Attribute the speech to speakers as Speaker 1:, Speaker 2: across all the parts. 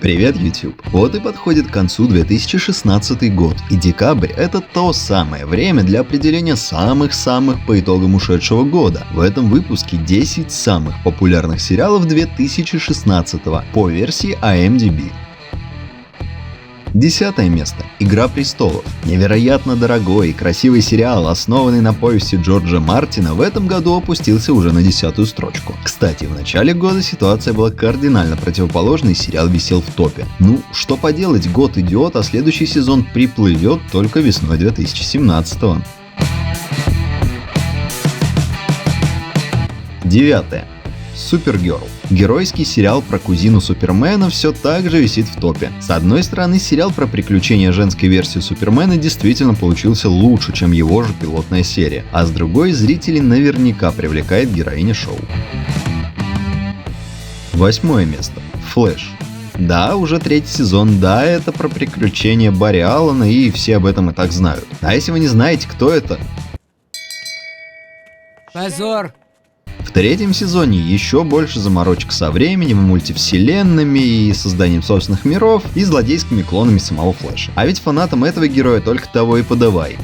Speaker 1: Привет, YouTube! Вот и подходит к концу 2016 год, и декабрь — это то самое время для определения самых-самых по итогам ушедшего года. В этом выпуске 10 самых популярных сериалов 2016 по версии IMDb. 10 место. «Игра престолов». Невероятно дорогой и красивый сериал, основанный на повести Джорджа Мартина, в этом году опустился уже на 10-ю строчку. Кстати, в начале года ситуация была кардинально противоположной, сериал висел в топе. Ну, что поделать, год идет, а следующий сезон приплывет только весной 2017-го. 9. Супергерл. Геройский сериал про кузину Супермена все так же висит в топе. С одной стороны, сериал про приключения женской версии Супермена действительно получился лучше, чем его же пилотная серия, а с другой, зрителей наверняка привлекает героиня шоу. 8 место. Флэш. Да, уже 3-й сезон, да, это про приключения Барри Аллена, и все об этом и так знают. А если вы не знаете, кто это?
Speaker 2: Позор!
Speaker 1: В 3-м сезоне еще больше заморочек со временем, мультивселенными и созданием собственных миров и злодейскими клонами самого Флэша. А ведь фанатам этого героя только того и подавай.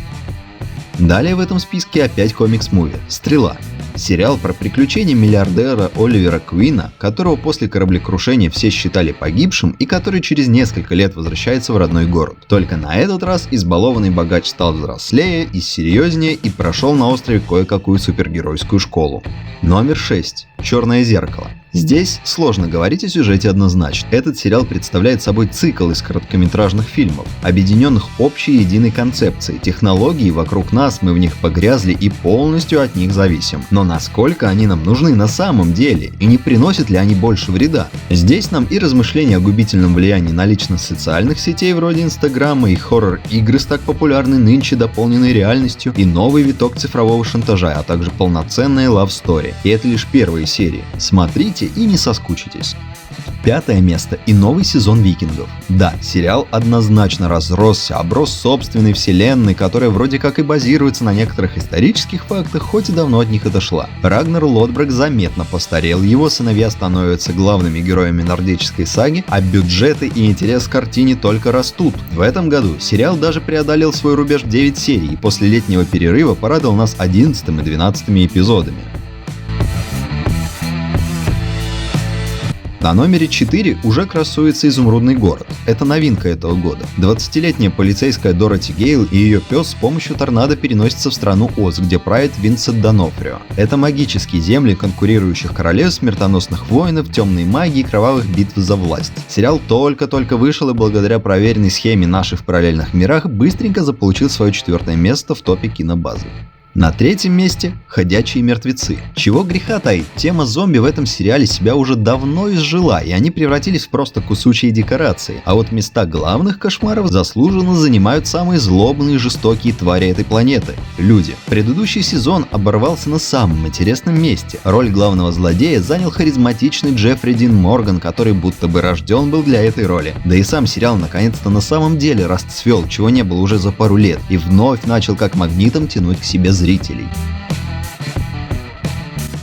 Speaker 1: Далее в этом списке опять комикс-муви «Стрела». Сериал про приключения миллиардера Оливера Куина, которого после кораблекрушения все считали погибшим и который через несколько лет возвращается в родной город. Только на этот раз избалованный богач стал взрослее и серьезнее и прошел на острове кое-какую супергеройскую школу. Номер 6. «Черное зеркало». Здесь сложно говорить о сюжете однозначно. Этот сериал представляет собой цикл из короткометражных фильмов, объединенных общей единой концепцией. Технологии вокруг нас, мы в них погрязли и полностью от них зависим. Но насколько они нам нужны на самом деле, и не приносят ли они больше вреда? Здесь нам и размышления о губительном влиянии на личность социальных сетей вроде Инстаграма, и хоррор-игры с так популярной нынче дополненной реальностью, и новый виток цифрового шантажа, а также полноценная лав-стори. И это лишь первые серии. Смотрите и не соскучитесь. 5 место и новый сезон «Викингов». Да, сериал однозначно разросся, оброс собственной вселенной, которая вроде как и базируется на некоторых исторических фактах, хоть и давно от них отошла. Рагнар Лодброк заметно постарел, его сыновья становятся главными героями нордической саги, а бюджеты и интерес к картине только растут. В этом году сериал даже преодолел свой рубеж в 9 серий и после летнего перерыва порадовал нас 11 и 12 эпизодами. На номере 4 уже красуется «Изумрудный город». Это новинка этого года. 20-летняя полицейская Дороти Гейл и ее пес с помощью торнадо переносятся в страну Оз, где правит Винсент Донофрио. Это магические земли конкурирующих королевств, смертоносных воинов, темной магии и кровавых битв за власть. Сериал только-только вышел и благодаря проверенной схеме «Наши в параллельных мирах» быстренько заполучил свое 4-е место в топе кинобазы. На 3-м месте «Ходячие мертвецы». Чего греха таить, тема зомби в этом сериале себя уже давно изжила, и они превратились в просто кусучие декорации. А вот места главных кошмаров заслуженно занимают самые злобные и жестокие твари этой планеты – люди. Предыдущий сезон оборвался на самом интересном месте. Роль главного злодея занял харизматичный Джеффри Дин Морган, который будто бы рожден был для этой роли. Да и сам сериал наконец-то на самом деле расцвел, чего не было уже за пару лет, и вновь начал как магнитом тянуть к себе зрителей.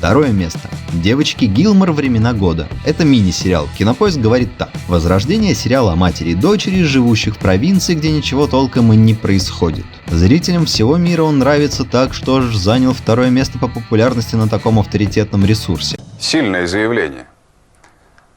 Speaker 1: 2 место. «Девочки Гилмор. Времена года». Это мини-сериал. Кинопоиск говорит так. Возрождение сериала о матери и дочери, живущих в провинции, где ничего толком и не происходит. Зрителям всего мира он нравится так, что аж занял 2-е место по популярности на таком авторитетном ресурсе.
Speaker 3: Сильное заявление.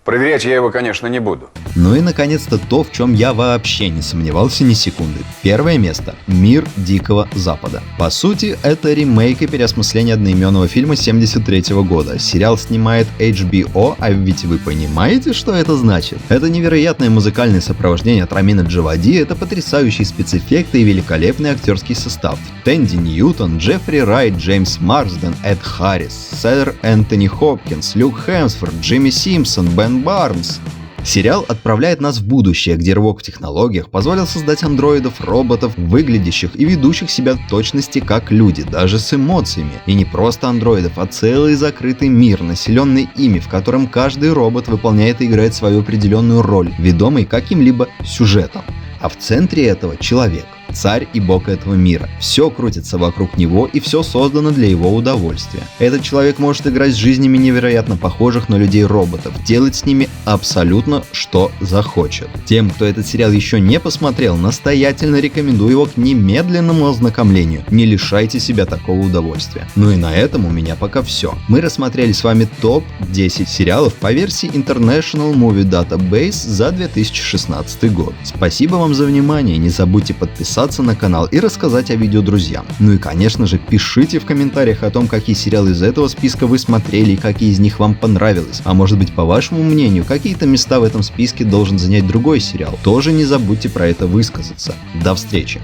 Speaker 3: Проверять я его, конечно, не буду.
Speaker 1: Ну и наконец-то то, в чем я вообще не сомневался ни секунды. 1 место. «Мир Дикого Запада». По сути, это ремейк и переосмысление одноименного фильма 1973 года. Сериал снимает HBO, а ведь вы понимаете, что это значит? Это невероятное музыкальное сопровождение от Рамина Джавади, это потрясающие спецэффекты и великолепный актерский состав. Тэнди Ньютон, Джеффри Райт, Джеймс Марсден, Эд Харрис, сэр Энтони Хопкинс, Люк Хемсворт, Джимми Симпсон, Бен Барнс. Сериал отправляет нас в будущее, где рывок в технологиях позволил создать андроидов, роботов, выглядящих и ведущих себя в точности как люди, даже с эмоциями. И не просто андроидов, а целый закрытый мир, населенный ими, в котором каждый робот выполняет и играет свою определенную роль, ведомый каким-либо сюжетом. А в центре этого человек. царь и бог этого мира. Все крутится вокруг него и все создано для его удовольствия. Этот человек может играть с жизнями невероятно похожих на людей роботов, делать с ними абсолютно что захочет. Тем, кто этот сериал еще не посмотрел, настоятельно рекомендую его к немедленному ознакомлению. Не лишайте себя такого удовольствия. Ну и на этом у меня пока все. Мы рассмотрели с вами топ-10 сериалов по версии International Movie Database за 2016 год. Спасибо вам за внимание, не забудьте подписаться на канал и рассказать о видео друзьям. Ну и конечно же, пишите в комментариях о том, какие сериалы из этого списка вы смотрели и какие из них вам понравилось. А может быть, по вашему мнению, какие-то места в этом списке должен занять другой сериал. Тоже не забудьте про это высказаться. До встречи!